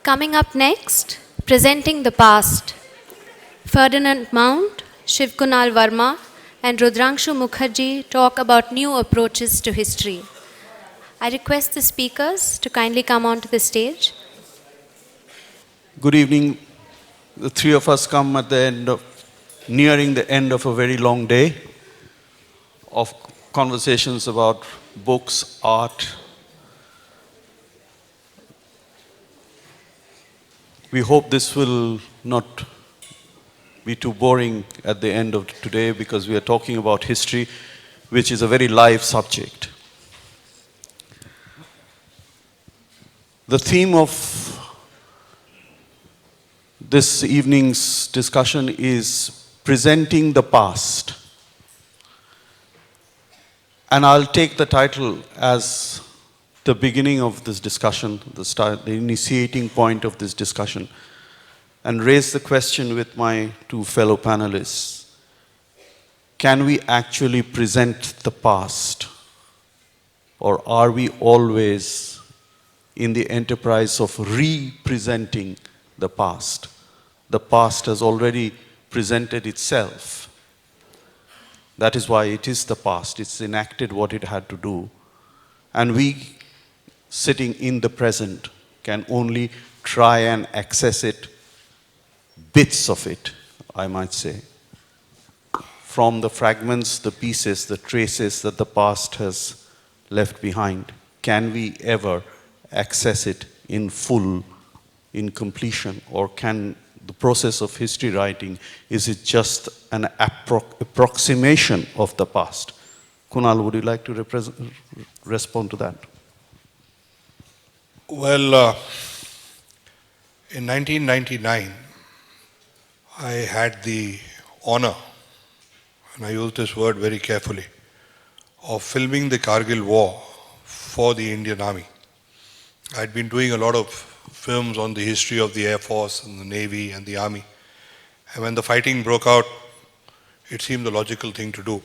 Coming up next, presenting the past, Ferdinand Mount, Shiv Kunal Verma, and Rudrangshu Mukherjee talk about new approaches to history. I request the speakers to kindly come onto the stage. Good evening. The three of us come at the nearing the end of a very long day of conversations about books, art. We hope this will not be too boring at the end of today because we are talking about history, which is a very live subject. The theme of this evening's discussion is presenting the past. And I'll take the title as the beginning of this discussion, the initiating point of this discussion, and raise the question with my two fellow panelists. Can we actually present the past? Or are we always in the enterprise of representing the past? The past has already presented itself. That is why it is the past. It's enacted what it had to do. And we, sitting in the present, can only try and access it, bits of it, I might say, from the fragments, the pieces, the traces that the past has left behind. Can we ever access it in full, in completion, or can the process of history writing, is it just an approximation of the past? Kunal, would you like to respond to that? Well, in 1999, I had the honor, and I use this word very carefully, of filming the Kargil War for the Indian Army. I'd been doing a lot of films on the history of the Air Force and the Navy and the Army. And when the fighting broke out, it seemed the logical thing to do.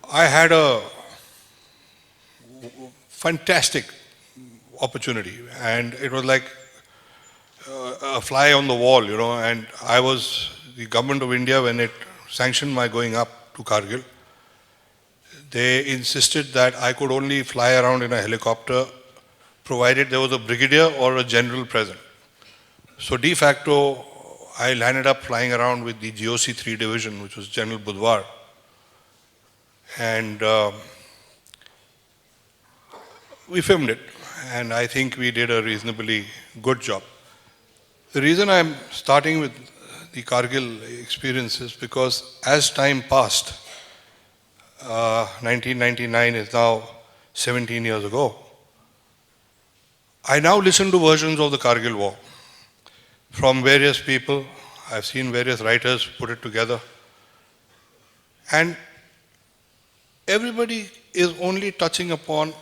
I had a fantastic opportunity, and it was like a fly on the wall, you know, and I was the government of India when it sanctioned my going up to Kargil. They insisted that I could only fly around in a helicopter provided there was a brigadier or a general present. So de facto, I landed up flying around with the GOC 3 division, which was General Budwar. And we filmed it, and I think we did a reasonably good job. The reason I'm starting with the Kargil experience is because as time passed, 1999 is now 17 years ago, I now listen to versions of the Kargil War from various people. I've seen various writers put it together. And everybody is only touching upon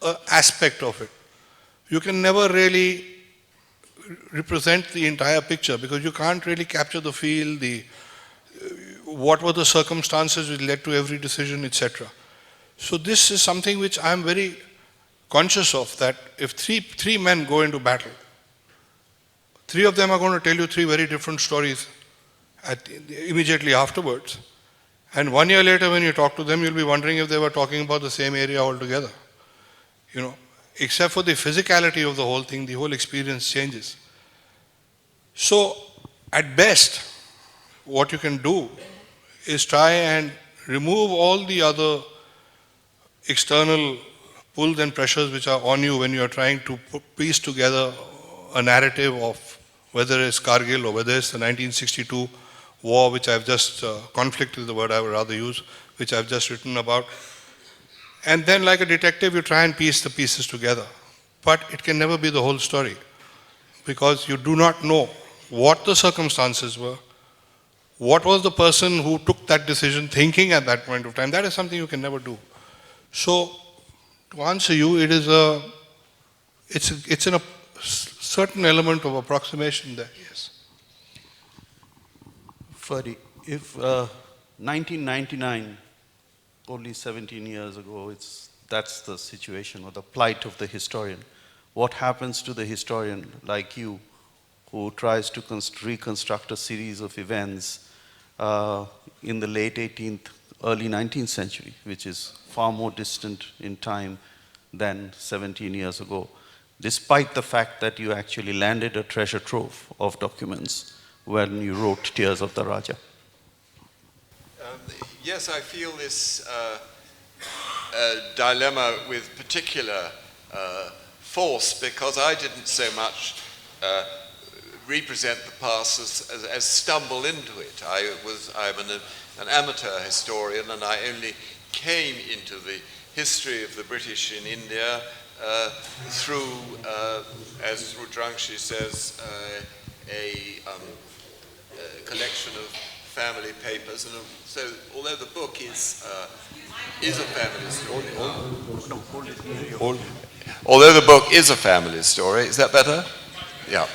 an aspect of it. You can never really represent the entire picture because you can't really capture the feel, what were the circumstances which led to every decision, etc. So this is something which I'm very conscious of, that if three men go into battle, three of them are going to tell you three very different stories immediately afterwards. And 1 year later when you talk to them, you'll be wondering if they were talking about the same area altogether. You know, except for the physicality of the whole thing, the whole experience changes. So at best, what you can do is try and remove all the other external pulls and pressures which are on you when you are trying to piece together a narrative of whether it's Kargil or whether it's the 1962 war, which I've just, conflict is the word I would rather use, which I've just written about. And then like a detective, you try and piece the pieces together. But it can never be the whole story because you do not know what the circumstances were, what was the person who took that decision thinking at that point of time. That is something you can never do. So to answer you, it's in a certain element of approximation there, yes. Ferdy, if 1999, only 17 years ago, it's that's the situation or the plight of the historian. What happens to the historian like you who tries to reconstruct a series of events in the late 18th, early 19th century, which is far more distant in time than 17 years ago, despite the fact that you actually landed a treasure trove of documents when you wrote Tears of the Raja? Yes, I feel this dilemma with particular force, because I didn't so much represent the past as stumble into it. I'm an amateur historian, and I only came into the history of the British in India through, as Rudrangshu says, a collection of family papers. And so, although the book is a family story, although the book is a family story, is that better? Yeah.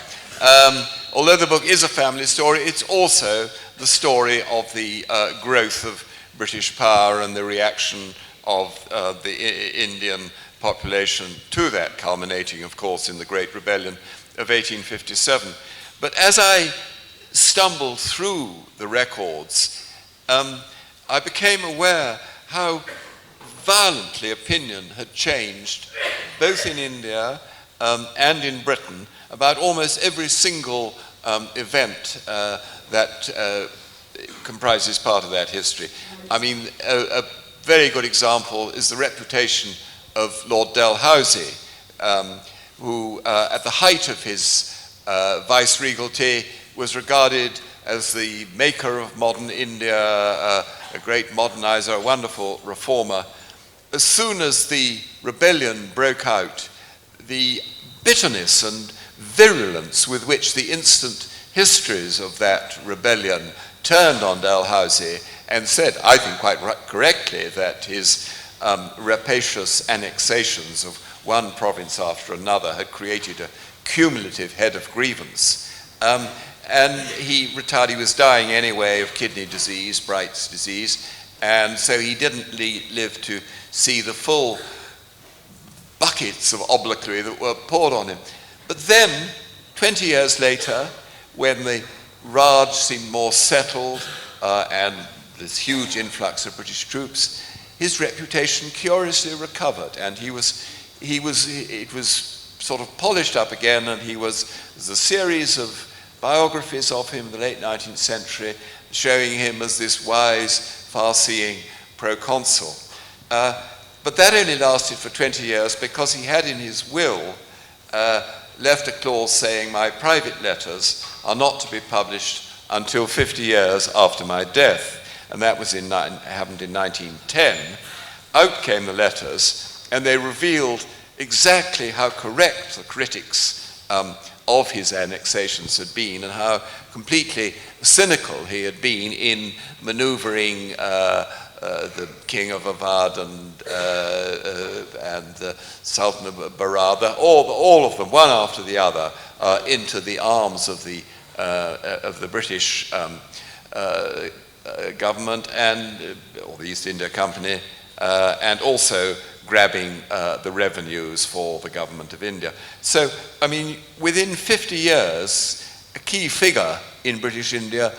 Although the book is a family story, it's also the story of the growth of British power and the reaction of the Indian population to that, culminating, of course, in the Great Rebellion of 1857. But as I stumbled through the records, I became aware how violently opinion had changed, both in India and in Britain, about almost every single event that comprises part of that history. I mean, a very good example is the reputation of Lord Dalhousie, who at the height of his viceregalty was regarded as the maker of modern India, a great modernizer, a wonderful reformer. As soon as the rebellion broke out, the bitterness and virulence with which the instant histories of that rebellion turned on Dalhousie and said, I think quite correctly, that his rapacious annexations of one province after another had created a cumulative head of grievance. And he retired. He was dying anyway of kidney disease, Bright's disease, and so he didn't live to see the full buckets of obloquy that were poured on him. But then, 20 years later, when the Raj seemed more settled and this huge influx of British troops, his reputation curiously recovered, and it was sort of polished up again, and there's a series of biographies of him in the late 19th century showing him as this wise, far-seeing proconsul. But that only lasted for 20 years because he had in his will left a clause saying, my private letters are not to be published until 50 years after my death. And that was happened in 1910. Out came the letters, and they revealed exactly how correct the critics of his annexations had been, and how completely cynical he had been in maneuvering the King of Awadh and the Sultan of Baradha, all of them, one after the other, into the arms of the British government or the East India Company, and also grabbing the revenues for the government of India. So, I mean, within 50 years, a key figure in British India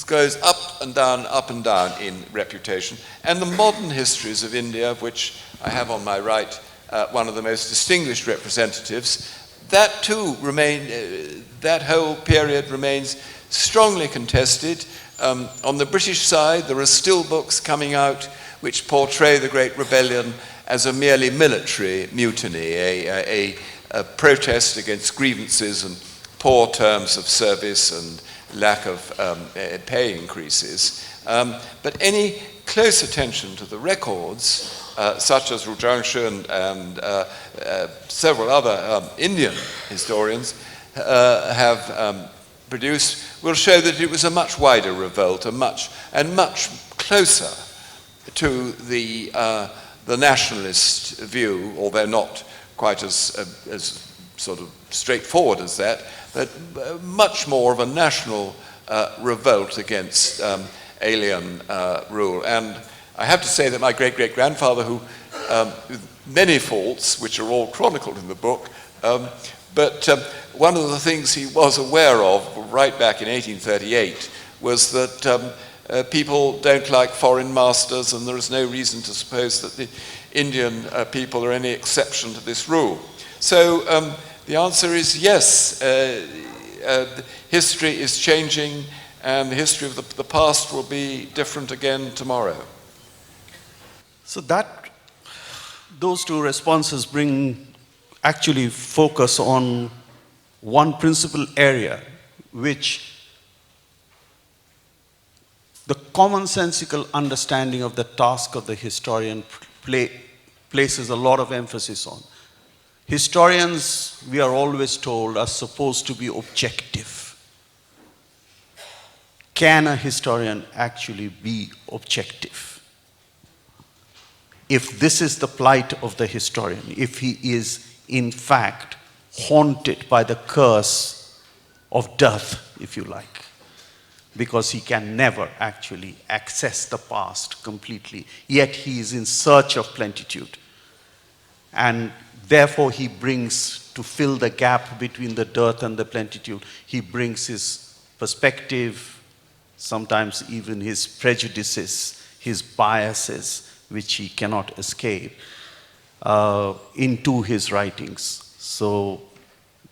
goes up and down in reputation. And the modern histories of India, of which I have on my right one of the most distinguished representatives, that too that whole period remains strongly contested. On the British side, there are still books coming out which portray the Great Rebellion as a merely military mutiny, a protest against grievances and poor terms of service and lack of pay increases. But any close attention to the records, such as Rudrangshu and several other Indian historians have produced, will show that it was a much wider revolt, much closer to the nationalist view, although not quite as sort of straightforward as that, but much more of a national revolt against alien rule. And I have to say that my great-great-grandfather, who with many faults, which are all chronicled in the book. But one of the things he was aware of right back in 1838 was that people don't like foreign masters, and there is no reason to suppose that the Indian people are any exception to this rule. So the answer is yes, history is changing, and the history of the past will be different again tomorrow. So those two responses actually focus on one principal area, which the commonsensical understanding of the task of the historian places a lot of emphasis on. Historians, we are always told, are supposed to be objective. Can a historian actually be objective? If this is the plight of the historian, if he is in fact haunted by the curse of death, if you like, because he can never actually access the past completely, yet he is in search of plenitude. And therefore he brings, to fill the gap between the dearth and the plenitude, he brings his perspective, sometimes even his prejudices, his biases, which he cannot escape, into his writings. So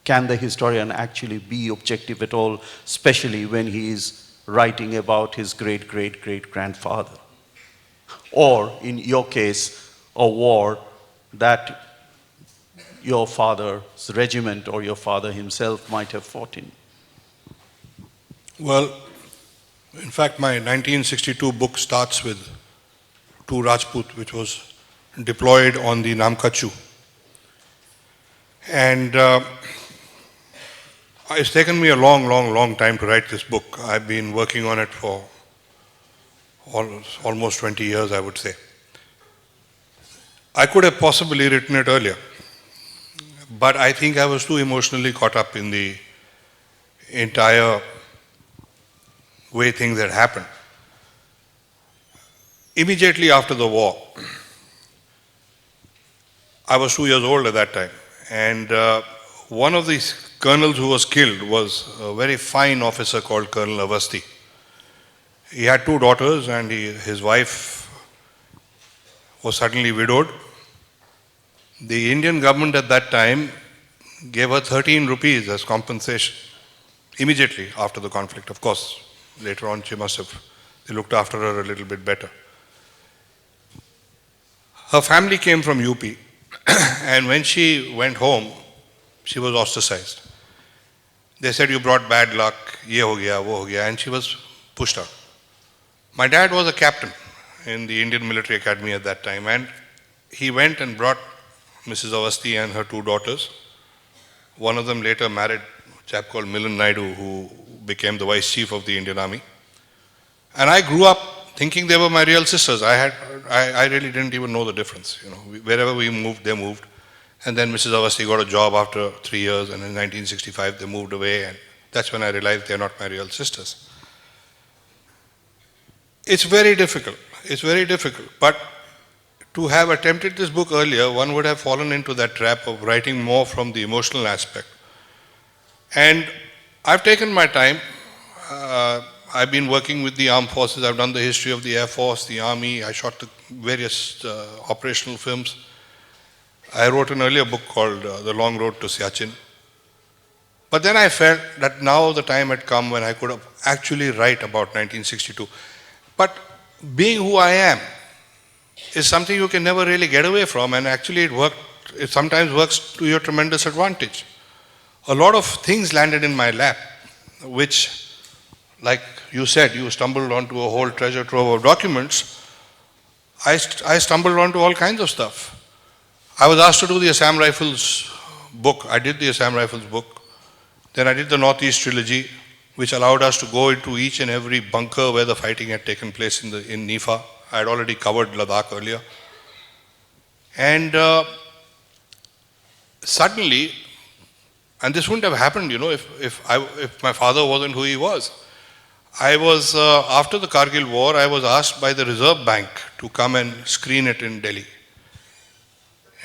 can the historian actually be objective at all, especially when he is writing about his great-great-great-grandfather? Or, in your case, a war that your father's regiment or your father himself might have fought in? Well, in fact, my 1962 book starts with two Rajput, which was deployed on the Namkachu. And it's taken me a long time to write this book. I've been working on it for almost 20 years, I would say. I could have possibly written it earlier, but I think I was too emotionally caught up in the entire way things had happened. Immediately after the war, I was 2 years old at that time, and one of the colonels who was killed was a very fine officer called Colonel Avasti. He had two daughters, and his wife was suddenly widowed. The Indian government at that time gave her 13 rupees as compensation immediately after the conflict. Of course, later on they looked after her a little bit better. Her family came from UP, and when she went home, she was ostracized. They said, "You brought bad luck, ye ho gaya, wo ho gaya," and she was pushed out. My dad was a captain in the Indian Military Academy at that time, and he went and brought Mrs. Avasti and her two daughters. One of them later married a chap called Milan Naidu, who became the vice chief of the Indian Army. And I grew up thinking they were my real sisters. I really didn't even know the difference. Wherever we moved, they moved. And then Mrs. Avasti got a job after 3 years, and in 1965 they moved away, and that's when I realized they're not my real sisters. It's very difficult. It's very difficult. But to have attempted this book earlier, one would have fallen into that trap of writing more from the emotional aspect. And I've taken my time. I've been working with the armed forces. I've done the history of the Air Force, the Army. I shot the various operational films. I wrote an earlier book called The Long Road to Siachen. But then I felt that now the time had come when I could actually write about 1962. But being who I am is something you can never really get away from, and actually it sometimes works to your tremendous advantage. A lot of things landed in my lap, which, like you said, you stumbled onto a whole treasure trove of documents. I stumbled onto all kinds of stuff. I was asked to do the Assam Rifles book. I did the Assam Rifles book. Then I did the Northeast Trilogy, which allowed us to go into each and every bunker where the fighting had taken place in Nifa. I had already covered Ladakh earlier. And suddenly, and this wouldn't have happened, if my father wasn't who he was. I was, after the Kargil War, I was asked by the Reserve Bank to come and screen it in Delhi.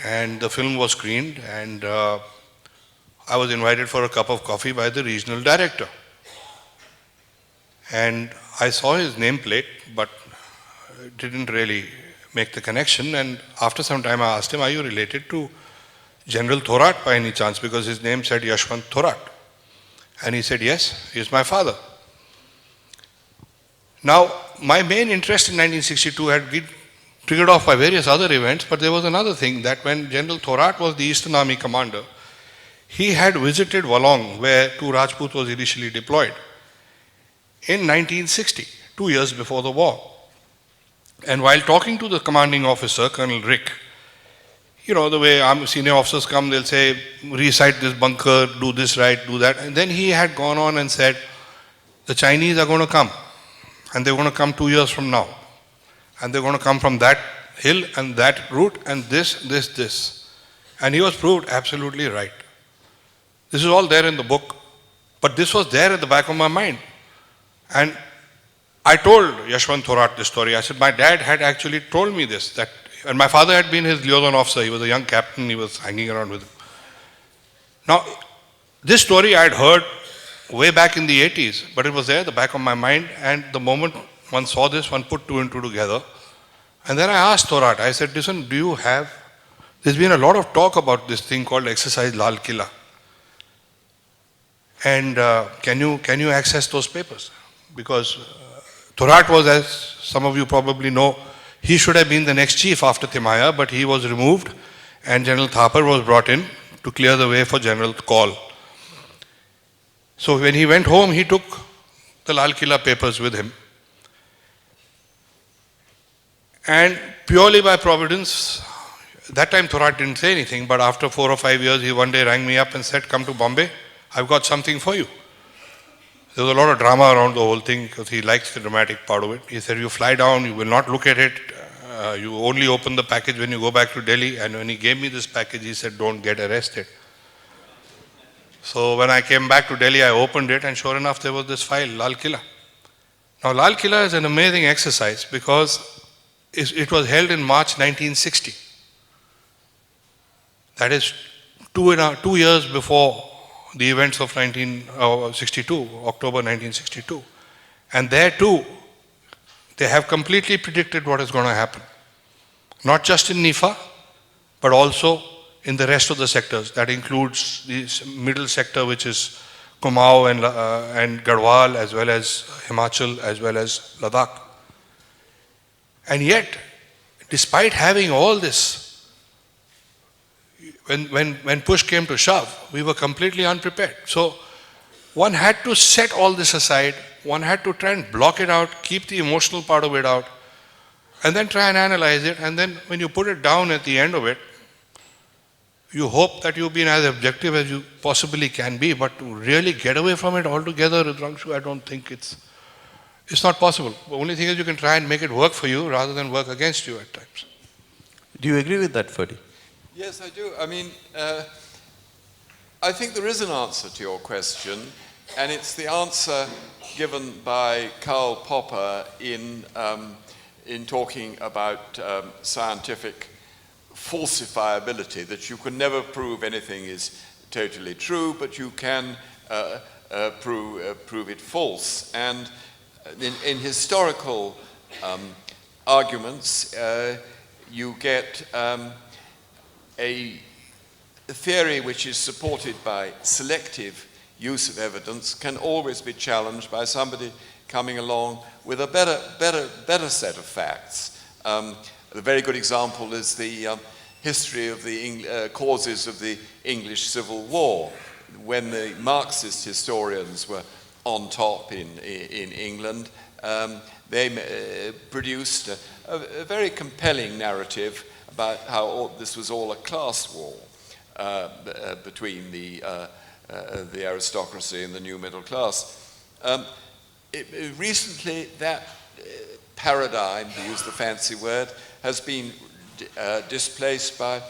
And the film was screened, and I was invited for a cup of coffee by the regional director. And I saw his nameplate, but didn't really make the connection. And after some time I asked him, are you related to General Thorat by any chance? Because his name said Yashwant Thorat. And he said, yes, he is my father. Now, my main interest in 1962 had been triggered off by various other events, but there was another thing, that when General Thorat was the Eastern Army commander, he had visited Walong, where Tu Rajput was initially deployed, in 1960, 2 years before the war. And while talking to the commanding officer, Colonel Rick, you know, the way senior officers come, they'll say, recite this bunker, do this right, do that. And then he had gone on and said, the Chinese are going to come, and they're going to come 2 years from now. And they're going to come from that hill and that route and this. And he was proved absolutely right. This is all there in the book, but this was there at the back of my mind. And I told Yashwant Thorat this story. I said, my dad had actually told me this, and my father had been his liaison officer. He was a young captain, he was hanging around with him. Now, this story I had heard way back in the 80s, but it was there at the back of my mind, and the moment one saw this, one put two and two together. And then I asked Thorat, I said, listen, there's been a lot of talk about this thing called Exercise Lal Killa. And can you access those papers? Because Thorat was, as some of you probably know, he should have been the next chief after Timaya, but he was removed and General Thapar was brought in to clear the way for General Kaul. So when he went home, he took the Lal Killa papers with him. And purely by providence, that time Thorat didn't say anything, but after 4 or 5 years, he one day rang me up and said, come to Bombay, I've got something for you. There was a lot of drama around the whole thing because he likes the dramatic part of it. He said, you fly down, you will not look at it, you only open the package when you go back to Delhi. And when he gave me this package, he said, don't get arrested. So when I came back to Delhi, I opened it, and sure enough, there was this file, Lal Killa. Now, Lal Killa is an amazing exercise because it was held in March 1960. That is 2 years before the events of 1962, October 1962. And there too, they have completely predicted what is going to happen. Not just in Nifa, but also in the rest of the sectors. That includes the middle sector, which is Kumaon and Garhwal, as well as Himachal, as well as Ladakh. And yet, despite having all this, when push came to shove, we were completely unprepared. So one had to set all this aside, one had to try and block it out, keep the emotional part of it out, and then try and analyze it. And then when you put it down at the end of it, you hope that you've been as objective as you possibly can be, but to really get away from it altogether, Rudrangshu, I don't think it's not possible. The only thing is you can try and make it work for you rather than work against you at times. Do you agree with that, Ferdy? Yes, I do. I mean, I think there is an answer to your question, and it's the answer given by Karl Popper in talking about scientific falsifiability, that you can never prove anything is totally true, but you can prove it false. And in historical arguments, you get a theory which is supported by selective use of evidence can always be challenged by somebody coming along with a better set of facts. A very good example is the history of the causes of the English Civil War. When the Marxist historians were on top in England, they produced a very compelling narrative about how this was all a class war between the aristocracy and the new middle class. Recently, that paradigm, to use the fancy word, has been displaced by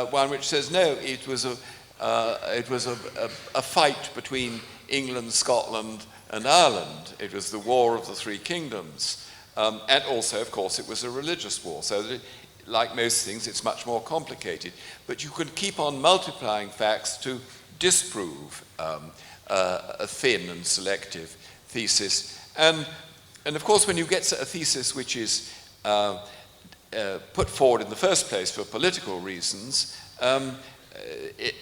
one which says no, it was a fight between England, Scotland, and Ireland. It was the War of the Three Kingdoms, and also, of course, it was a religious war. So like most things, it's much more complicated. But you can keep on multiplying facts to disprove a thin and selective thesis. And of course, when you get a thesis which is put forward in the first place for political reasons,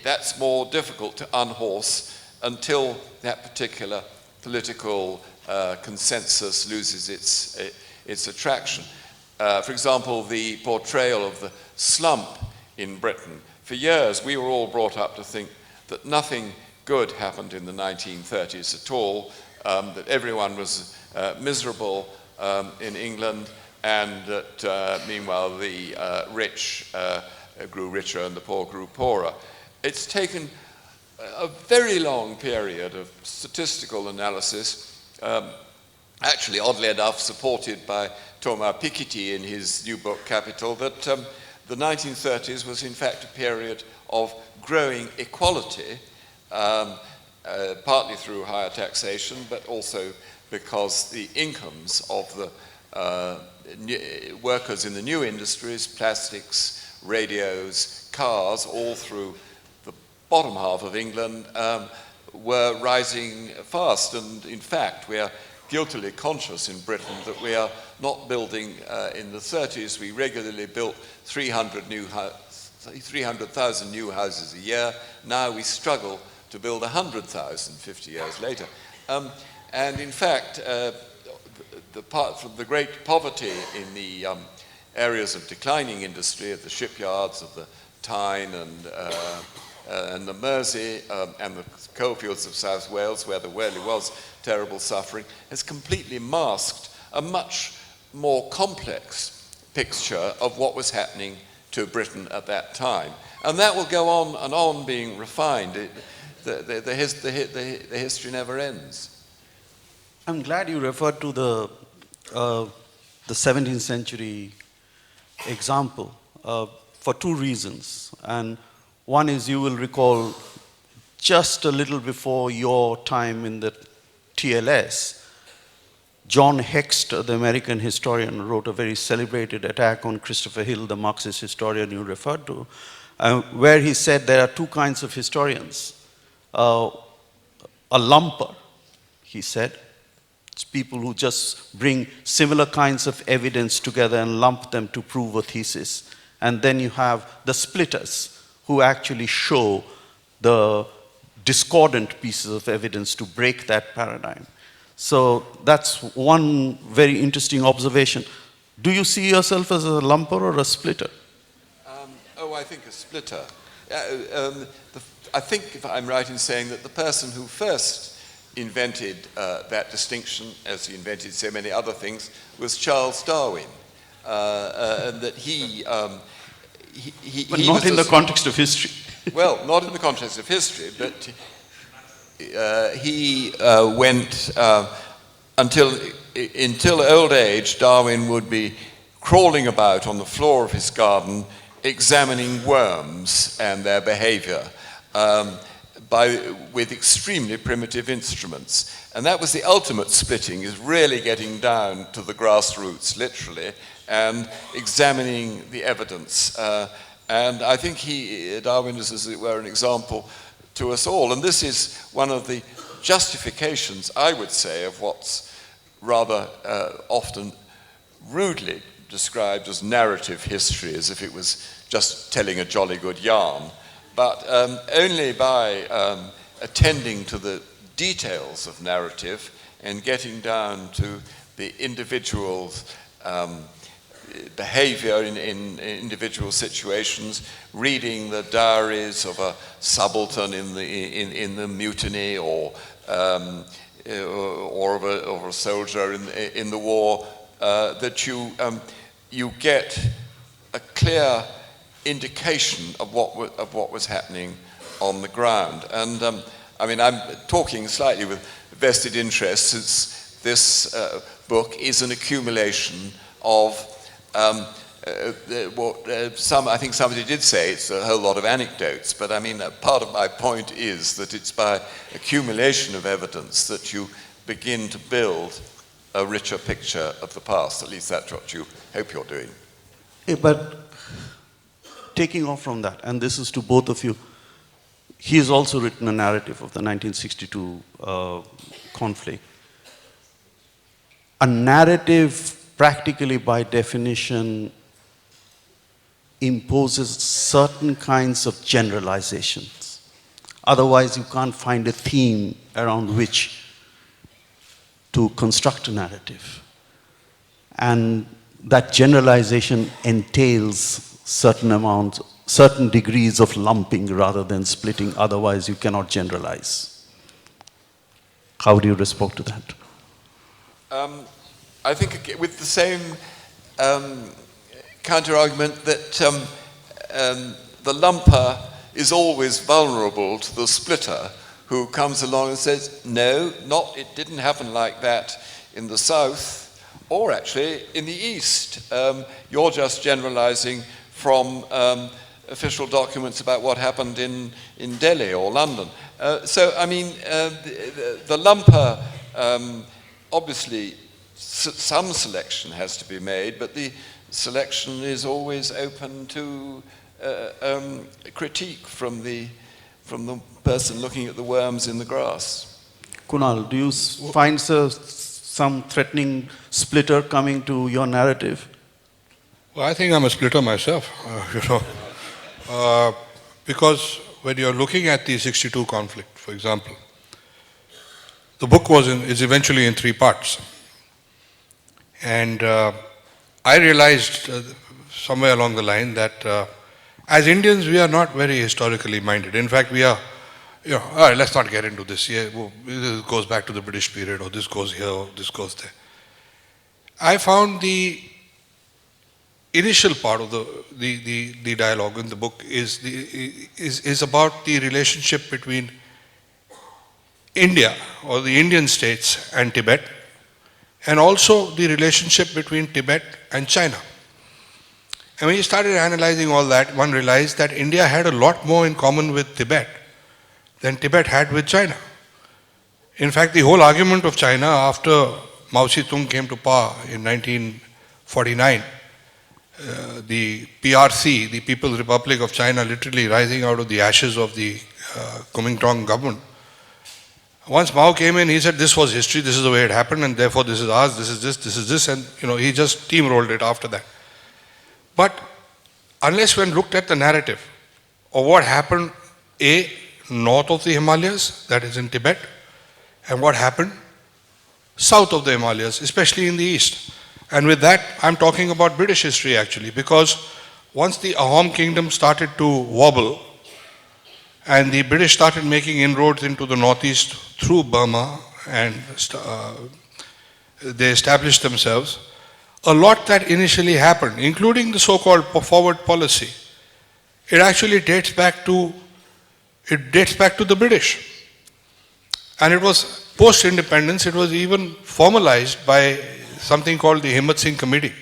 that's more difficult to unhorse until that particular political consensus loses its attraction. For example, the portrayal of the slump in Britain. For years, we were all brought up to think that nothing good happened in the 1930s at all, that everyone was miserable in England, and that meanwhile the rich grew richer and the poor grew poorer. It's taken a very long period of statistical analysis, actually, oddly enough, supported by Thomas Piketty in his new book, Capital, that the 1930s was in fact a period of growing equality, partly through higher taxation, but also because the incomes of the workers in the new industries, plastics, radios, cars, all through the bottom half of England, were rising fast. And in fact, we are guiltily conscious in Britain that we are not building, in the 30s, we regularly built 300,000 new houses a year. Now we struggle to build 100,000 50 years later. And in fact, apart from the great poverty in the areas of declining industry, of the shipyards, of the Tyne and the Mersey, and the coalfields of South Wales, where there really was terrible suffering, has completely masked a much more complex picture of what was happening to Britain at that time. And that will go on and on being refined. The history never ends. I'm glad you referred to the 17th century example for two reasons. And one is, you will recall, just a little before your time in the TLS, John Hext, the American historian, wrote a very celebrated attack on Christopher Hill, the Marxist historian you referred to, where he said there are two kinds of historians. A lumper, he said. It's people who just bring similar kinds of evidence together and lump them to prove a thesis. And then you have the splitters, who actually show the discordant pieces of evidence to break that paradigm. So that's one very interesting observation. Do you see yourself as a lumper or a splitter? I think a splitter. I think, if I'm right in saying, that the person who first invented that distinction, as he invented so many other things, was Charles Darwin, and that but not in the context of history. Well, not in the context of history, but he went until old age. Darwin would be crawling about on the floor of his garden, examining worms and their behavior with extremely primitive instruments. And that was the ultimate splitting, is really getting down to the grassroots, literally, and examining the evidence. And I think Darwin is, as it were, an example to us all. And this is one of the justifications, I would say, of what's rather often rudely described as narrative history, as if it was just telling a jolly good yarn. But only by attending to the details of narrative and getting down to the individual's behavior in individual situations, reading the diaries of a subaltern in the mutiny, or of a soldier in the war, that you get a clear indication of what was happening on the ground. And I mean, I'm talking slightly with vested interest, since this book is an accumulation of I think somebody did say it's a whole lot of anecdotes, but I mean, part of my point is that it's by accumulation of evidence that you begin to build a richer picture of the past. At least that's what you hope you're doing. But taking off from that, and this is to both of you, he has also written a narrative of the 1962 conflict. A narrative, practically by definition, imposes certain kinds of generalizations. Otherwise, you can't find a theme around which to construct a narrative. And that generalization entails certain degrees of lumping rather than splitting. Otherwise, you cannot generalize. How do you respond to that? I think with the same counter-argument that the lumper is always vulnerable to the splitter who comes along and says, no, it didn't happen like that in the south, or actually in the east. You're just generalizing from official documents about what happened in Delhi or London. So, I mean, the lumper, obviously, some selection has to be made, but the selection is always open to critique from the person looking at the worms in the grass. Kunal, do you find some threatening splitter coming to your narrative? Well, I think I'm a splitter myself, because when you're looking at the 62 conflict, for example, the book is eventually in 3 parts. And I realized somewhere along the line that as Indians, we are not very historically minded. In fact, we are, all right, let's not get into this. Yeah, this goes back to the British period, or this goes here, or this goes there. I found the initial part of the dialogue in the book is about the relationship between India, or the Indian states, and Tibet, and also the relationship between Tibet and China. And when you started analyzing all that, one realized that India had a lot more in common with Tibet than Tibet had with China. In fact, the whole argument of China after Mao Zedong came to power in 1949, the PRC, the People's Republic of China, literally rising out of the ashes of the Kuomintang government. Once Mao came in, he said this was history, this is the way it happened, and therefore this is ours, this is this, and he just steamrolled it after that. But unless one looked at the narrative of what happened, north of the Himalayas, that is in Tibet, and what happened south of the Himalayas, especially in the east. And with that, I'm talking about British history actually, because once the Ahom kingdom started to wobble, and the British started making inroads into the northeast through Burma, and they established themselves, a lot that initially happened, including the so-called forward policy, it actually dates back to the British. And it was post-independence, it was even formalized by something called the Himmat Singh Committee.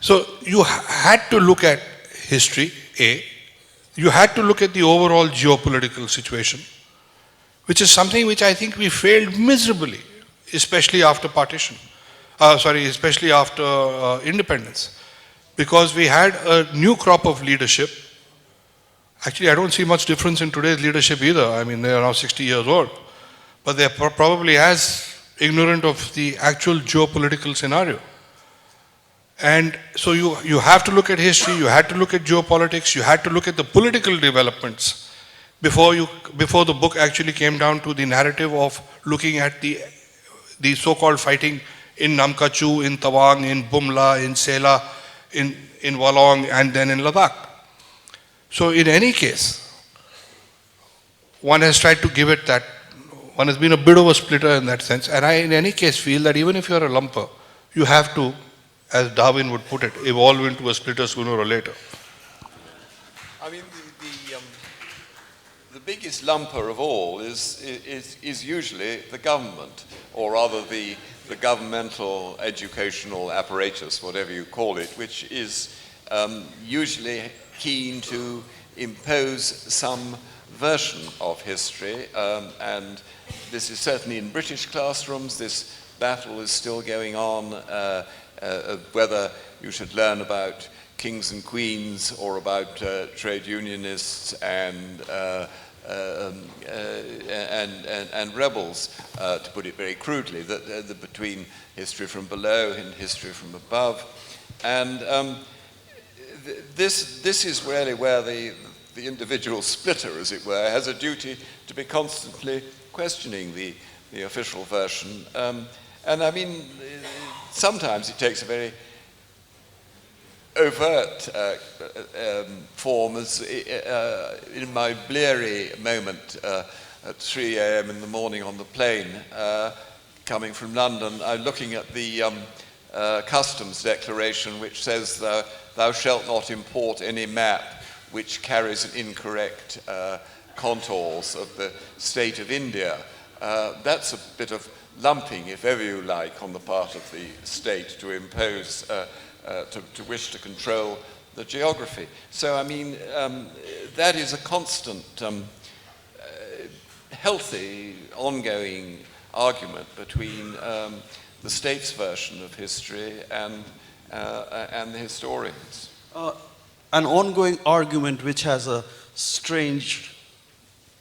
So you had to look at history, you had to look at the overall geopolitical situation, which is something which I think we failed miserably, especially after partition. Especially after independence, because we had a new crop of leadership. Actually, I don't see much difference in today's leadership either. I mean, they are now 60 years old, but they are probably as ignorant of the actual geopolitical scenario. And so you have to look at history, you had to look at geopolitics, you had to look at the political developments before the book actually came down to the narrative of looking at the so-called fighting in Namkachu, in Tawang, in Bumla, in Sela, in Walong, and then in Ladakh. So in any case, one has tried to give it that, one has been a bit of a splitter in that sense, and I in any case feel that even if you are a lumper, you have to, as Darwin would put it, evolve into a splitter sooner or later. I mean, the biggest lumper of all is usually the government, or rather the governmental educational apparatus, whatever you call it, which is usually keen to impose some version of history, and this is certainly in British classrooms. This battle is still going on whether you should learn about kings and queens or about trade unionists and rebels, to put it very crudely, between history from below and history from above. And this is really where the individual splitter, as it were, has a duty to be constantly questioning the official version. And I mean, sometimes it takes a very overt form, as in my bleary moment at 3 a.m. in the morning on the plane coming from London, I'm looking at the customs declaration which says thou shalt not import any map which carries an incorrect contours of the state of India. That's a bit of lumping, if ever you like, on the part of the state to impose, to wish to control the geography. So, I mean, that is a constant, healthy, ongoing argument between the state's version of history and the historians. An ongoing argument which has a strange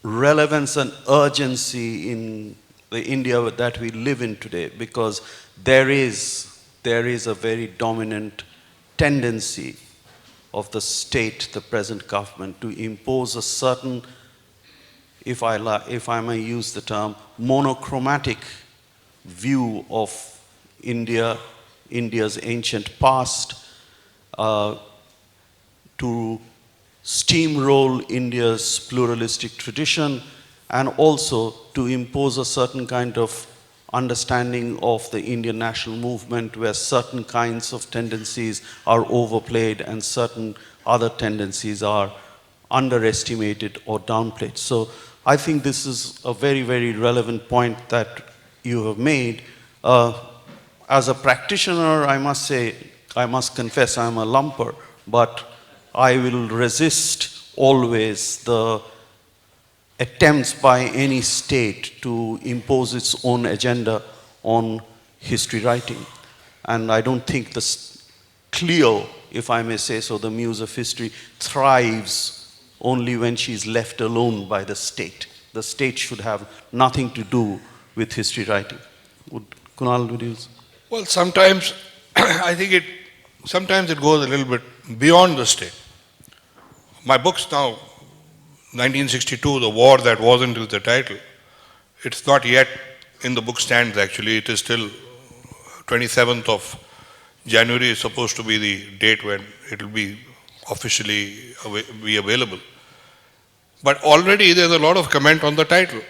relevance and urgency in the India that we live in today, because there is a very dominant tendency of the state, the present government, to impose a certain, if I may use the term, monochromatic view of India's ancient past, to steamroll India's pluralistic tradition, and also to impose a certain kind of understanding of the Indian national movement where certain kinds of tendencies are overplayed and certain other tendencies are underestimated or downplayed. So I think this is a very, very relevant point that you have made. As a practitioner, I must confess I'm a lumper, but I will resist always the attempts by any state to impose its own agenda on history writing. And I don't think this Clio, if I may say so, the muse of history, thrives only when she's left alone by the state. The state should have nothing to do with history writing. Kunal, would you? Well, sometimes I think sometimes it goes a little bit beyond the state. My books now, 1962, The War That Wasn't is the title. It's not yet in the book stands actually. It is still 27th of January is supposed to be the date when it will be officially be available. But already there's a lot of comment on the title.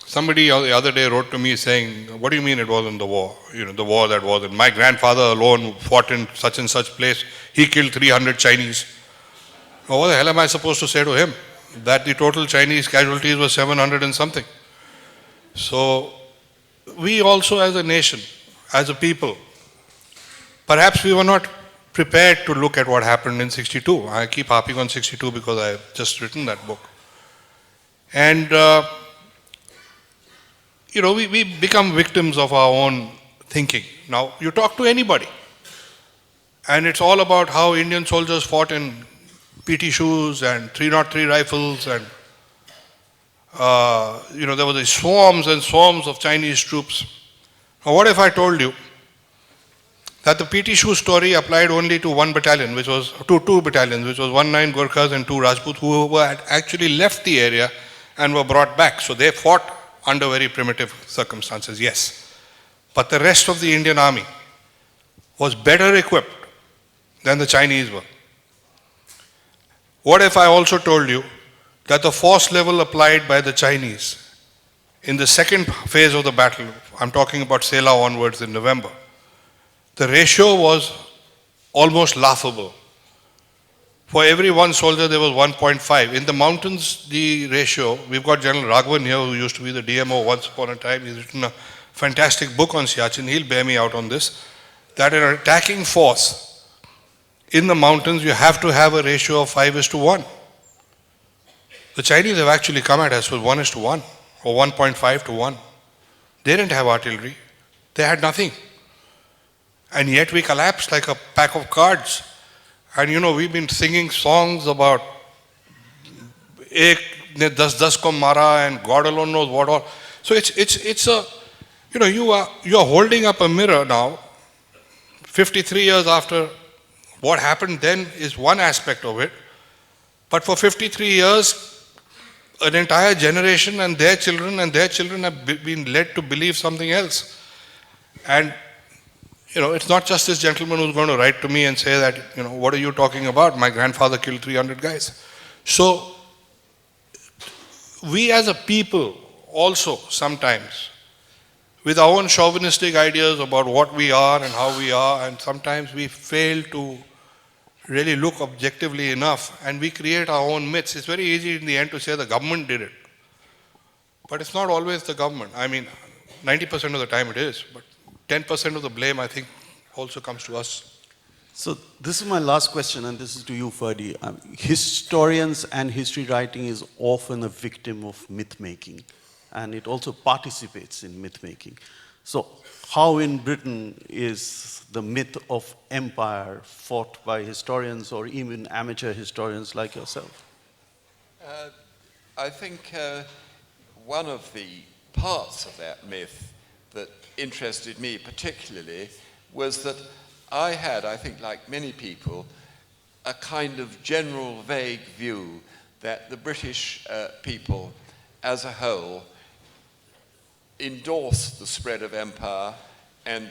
Somebody the other day wrote to me saying, what do you mean it wasn't the war? You know, the war that wasn't. My grandfather alone fought in such and such place. He killed 300 Chinese. Well, what the hell am I supposed to say to him? That the total Chinese casualties were 700 and something. So we also as a nation, as a people, perhaps we were not prepared to look at what happened in 62. I keep harping on 62 because I've just written that book. And, we become victims of our own thinking. Now, you talk to anybody, and it's all about how Indian soldiers fought in PT shoes and 303 rifles, and there were these swarms and swarms of Chinese troops. Now, what if I told you that the PT shoe story applied only to one battalion, which was two battalions, which was 19 Gurkhas and 2 Rajput, who had actually left the area and were brought back. So they fought under very primitive circumstances, yes. But the rest of the Indian army was better equipped than the Chinese were. What if I also told you that the force level applied by the Chinese in the second phase of the battle, I'm talking about Sela onwards in November, the ratio was almost laughable. For every one soldier, there was 1.5. In the mountains, the ratio, we've got General Raghavan here, who used to be the DMO once upon a time. He's written a fantastic book on Siachen. He'll bear me out on this. That an attacking force in the mountains, you have to have a ratio of 5:1. The Chinese have actually come at us with 1:1 or 1.5:1. They didn't have artillery. They had nothing. And yet we collapsed like a pack of cards. And we've been singing songs about Ek ne das ko mara and God alone knows what all. So it's a, you are holding up a mirror now, 53 years after. What happened then is one aspect of it. But for 53 years, an entire generation and their children have been led to believe something else. And, it's not just this gentleman who's going to write to me and say that, what are you talking about? My grandfather killed 300 guys. So, we as a people also sometimes, with our own chauvinistic ideas about what we are and how we are, and sometimes we fail to really look objectively enough, and we create our own myths. It's very easy in the end to say the government did it. But it's not always the government. I mean, 90% of the time it is, but 10% of the blame, I think, also comes to us. So this is my last question, and this is to you, Ferdy. Historians and history writing is often a victim of myth-making, and it also participates in myth-making. So how in Britain is the myth of empire fought by historians or even amateur historians like yourself? I think one of the parts of that myth that interested me particularly was that I had, I think like many people, a kind of general vague view that the British people as a whole endorsed the spread of empire and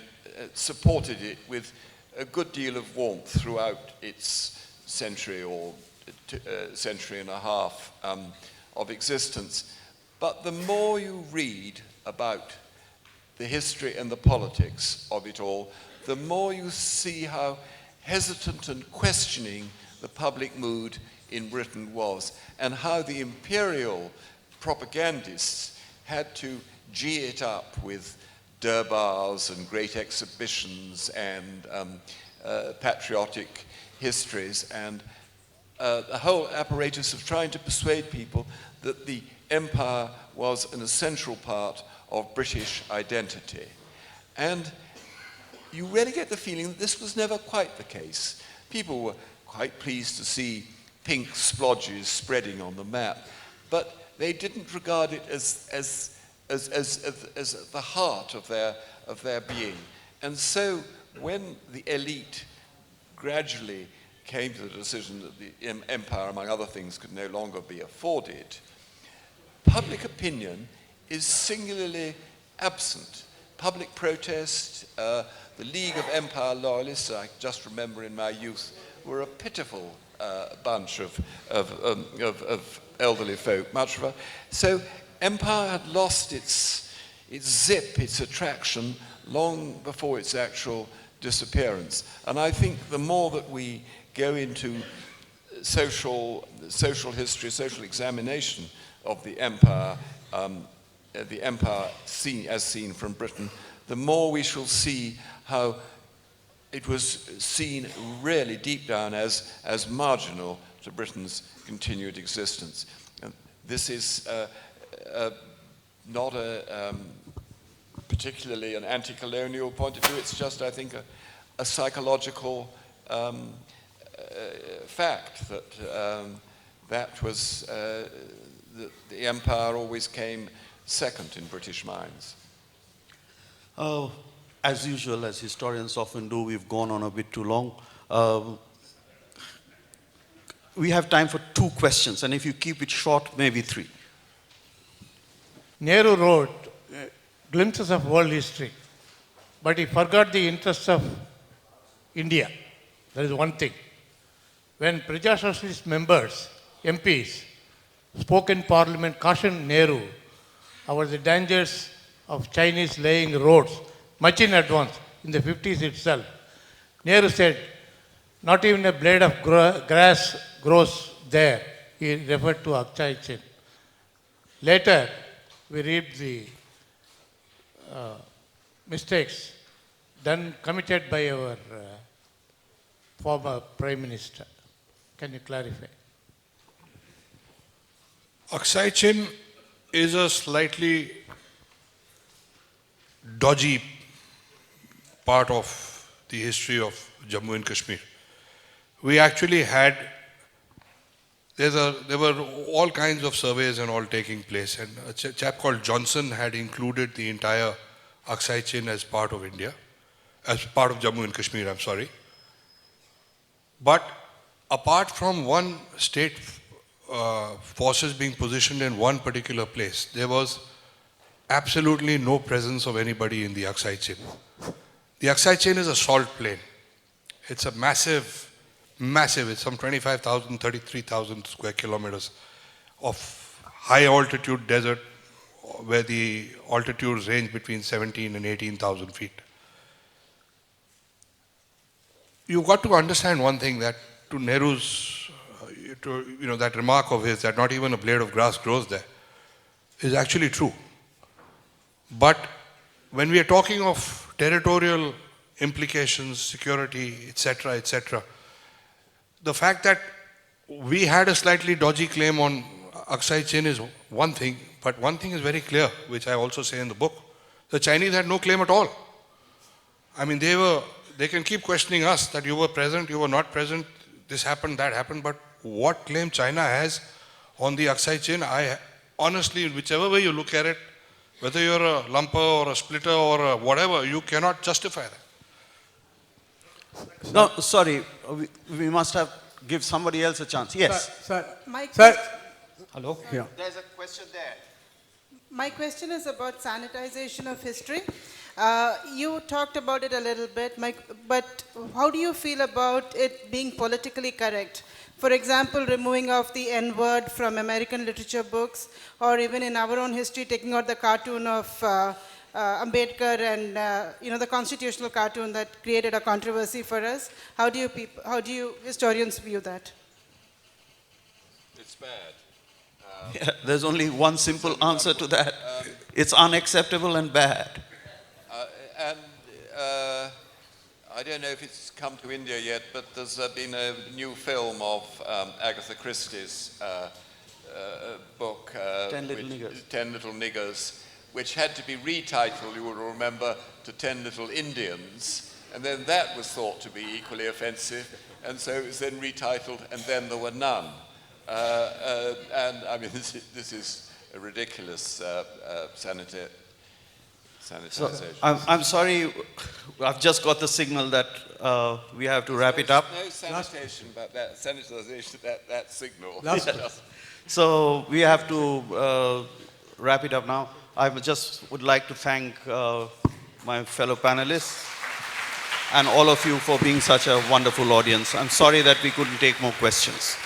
supported it with a good deal of warmth throughout its century or century and a half of existence. But the more you read about the history and the politics of it all, the more you see how hesitant and questioning the public mood in Britain was, and how the imperial propagandists had to gee it up with durbars and great exhibitions and patriotic histories and a whole apparatus of trying to persuade people that the empire was an essential part of British identity. And you really get the feeling that this was never quite the case. People were quite pleased to see pink splodges spreading on the map, but they didn't regard it as the heart of their being. And so when the elite gradually came to the decision that the empire, among other things, could no longer be afforded, public opinion is singularly absent. Public protest, the League of Empire Loyalists, I just remember in my youth, were a pitiful bunch of elderly folk, much of it. So empire had lost its zip, its attraction, long before its actual disappearance. And I think the more that we go into social history, social examination of the empire seen from Britain, the more we shall see how it was seen really deep down as marginal to Britain's continued existence. And this is not particularly an anti-colonial point of view, it's just, I think, a psychological fact that that was the empire always came second in British minds. As usual, as historians often do, we've gone on a bit too long. We have time for 2 questions, and if you keep it short, maybe 3. Nehru wrote glimpses of world history, but he forgot the interests of India. That is one thing. When Praja Socialist members, MPs, spoke in Parliament, cautioned Nehru about the dangers of Chinese laying roads much in advance, in the 50s itself. Nehru said, not even a blade of grass grows there. He referred to Akshay Chin. Later, we read the mistakes committed by our former Prime Minister. Can you clarify? Akshay Chin is a slightly dodgy part of the history of Jammu and Kashmir. We actually had, there were all kinds of surveys and all taking place, and a chap called Johnson had included the entire Aksai Chin as part of India, as part of Jammu and Kashmir, I'm sorry. But apart from one state forces being positioned in one particular place, there was absolutely no presence of anybody in the Aksai Chin. The Aksai Chin is a salt plain. It's a massive, it's some 25,000, 33,000 square kilometers of high altitude desert where the altitudes range between 17 and 18,000 feet. You've got to understand one thing, that to Nehru's, that remark of his that not even a blade of grass grows there is actually true. But when we are talking of territorial implications, security, etc., the fact that we had a slightly dodgy claim on Aksai Chin is one thing, but one thing is very clear, which I also say in the book. The Chinese had no claim at all. I mean, they can keep questioning us that you were present, you were not present, this happened, that happened, but what claim China has on the Aksai Chin, I honestly, whichever way you look at it, whether you're a lumper or a splitter or a whatever, you cannot justify that. No, sorry, we must have give somebody else a chance. Yes. Sir, Hello? Yeah. There's a question there. My question is about sanitization of history. You talked about it a little bit, but how do you feel about it being politically correct? For example, removing off the N-word from American literature books, or even in our own history, taking out the cartoon of Ambedkar and the constitutional cartoon that created a controversy for us. How do you historians view that? It's bad. Yeah, there's only one simple answer to that. It's unacceptable and bad. I don't know if it's come to India yet, but there's been a new film of Agatha Christie's book, 10 Little Niggers. 10 Little Niggers, which had to be retitled, you will remember, to 10 Little Indians, and then that was thought to be equally offensive, and so it was then retitled, and then there were none. And I mean, this is a ridiculous sanitization. So, I'm sorry, I've just got the signal that we have to wrap it up. No sanitation, but that sanitization, that signal. So we have to wrap it up now. I just would like to thank my fellow panelists and all of you for being such a wonderful audience. I'm sorry that we couldn't take more questions.